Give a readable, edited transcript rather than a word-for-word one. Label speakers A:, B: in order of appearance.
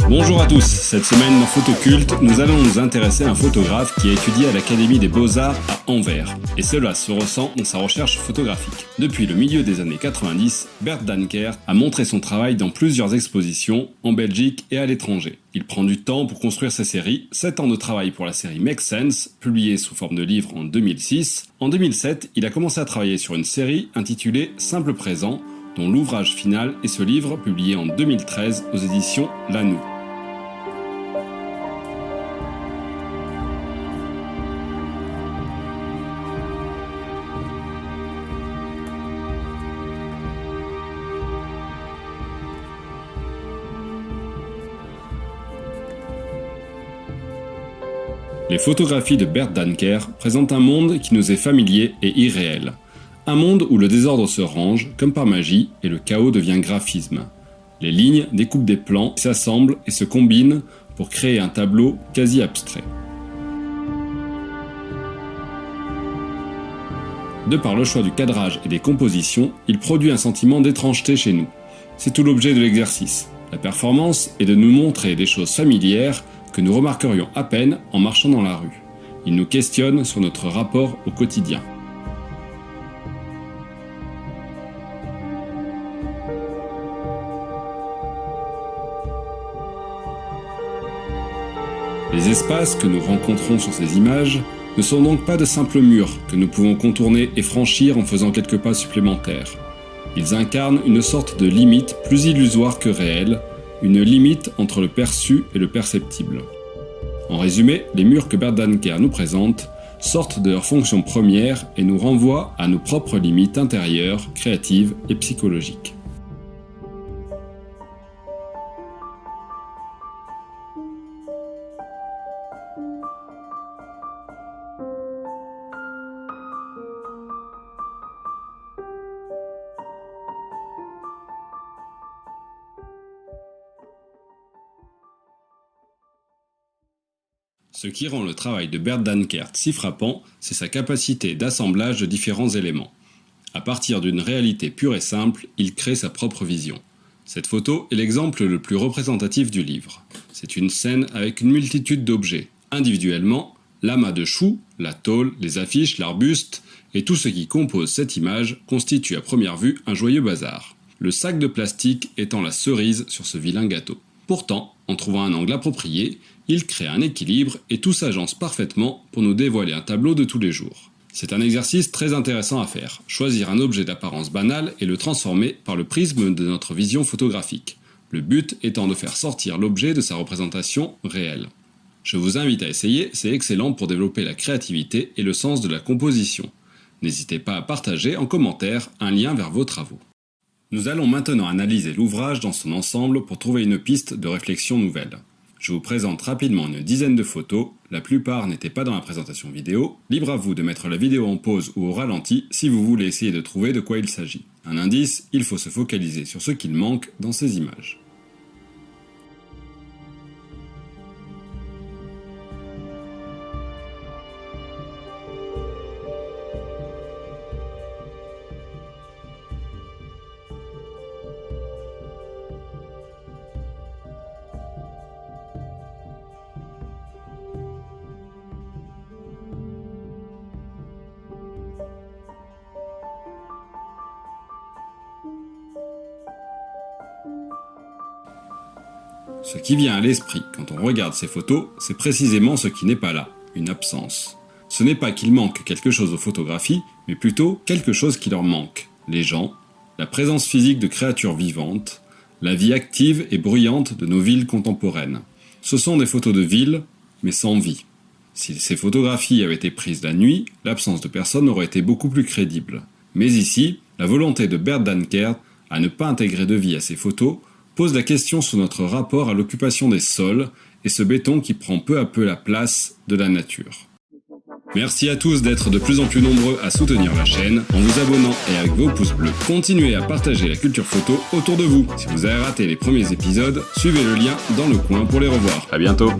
A: Bonjour à tous, cette semaine dans Photoculte, nous allons nous intéresser à un photographe qui a étudié à l'Académie des Beaux-Arts à Anvers. Et cela se ressent dans sa recherche photographique. Depuis le milieu des années 90, Bert Dankert a montré son travail dans plusieurs expositions, en Belgique et à l'étranger. Il prend du temps pour construire ses séries, 7 ans de travail pour la série Make Sense, publiée sous forme de livre en 2006. En 2007, il a commencé à travailler sur une série intitulée Simple Présent, dont l'ouvrage final est ce livre publié en 2013 aux éditions Lanoux. Les photographies de Bert Dankert présentent un monde qui nous est familier et irréel. Un monde où le désordre se range, comme par magie, et le chaos devient graphisme. Les lignes découpent des plans, s'assemblent et se combinent pour créer un tableau quasi abstrait. De par le choix du cadrage et des compositions, il produit un sentiment d'étrangeté chez nous. C'est tout l'objet de l'exercice. La performance est de nous montrer des choses familières que nous remarquerions à peine en marchant dans la rue. Il nous questionne sur notre rapport au quotidien. Les espaces que nous rencontrons sur ces images ne sont donc pas de simples murs que nous pouvons contourner et franchir en faisant quelques pas supplémentaires. Ils incarnent une sorte de limite plus illusoire que réelle, une limite entre le perçu et le perceptible. En résumé, les murs que Bert Dankert nous présente sortent de leur fonction première et nous renvoient à nos propres limites intérieures, créatives et psychologiques. Ce qui rend le travail de Bert Dankert si frappant, c'est sa capacité d'assemblage de différents éléments. À partir d'une réalité pure et simple, il crée sa propre vision. Cette photo est l'exemple le plus représentatif du livre. C'est une scène avec une multitude d'objets. Individuellement, l'amas de choux, la tôle, les affiches, l'arbuste et tout ce qui compose cette image constitue à première vue un joyeux bazar. Le sac de plastique étant la cerise sur ce vilain gâteau. Pourtant, en trouvant un angle approprié, il crée un équilibre et tout s'agence parfaitement pour nous dévoiler un tableau de tous les jours. C'est un exercice très intéressant à faire, choisir un objet d'apparence banale et le transformer par le prisme de notre vision photographique, le but étant de faire sortir l'objet de sa représentation réelle. Je vous invite à essayer, c'est excellent pour développer la créativité et le sens de la composition. N'hésitez pas à partager en commentaire un lien vers vos travaux. Nous allons maintenant analyser l'ouvrage dans son ensemble pour trouver une piste de réflexion nouvelle. Je vous présente rapidement une dizaine de photos, la plupart n'étaient pas dans la présentation vidéo. Libre à vous de mettre la vidéo en pause ou au ralenti si vous voulez essayer de trouver de quoi il s'agit. Un indice, il faut se focaliser sur ce qu'il manque dans ces images. Ce qui vient à l'esprit quand on regarde ces photos, c'est précisément ce qui n'est pas là, une absence. Ce n'est pas qu'il manque quelque chose aux photographies, mais plutôt quelque chose qui leur manque. Les gens, la présence physique de créatures vivantes, la vie active et bruyante de nos villes contemporaines. Ce sont des photos de villes, mais sans vie. Si ces photographies avaient été prises la nuit, l'absence de personnes aurait été beaucoup plus crédible. Mais ici, la volonté de Bert Dankert à ne pas intégrer de vie à ces photos pose la question sur notre rapport à l'occupation des sols et ce béton qui prend peu à peu la place de la nature. Merci à tous d'être de plus en plus nombreux à soutenir la chaîne en vous abonnant et avec vos pouces bleus. Continuez à partager la culture photo autour de vous. Si vous avez raté les premiers épisodes, suivez le lien dans le coin pour les revoir. À bientôt.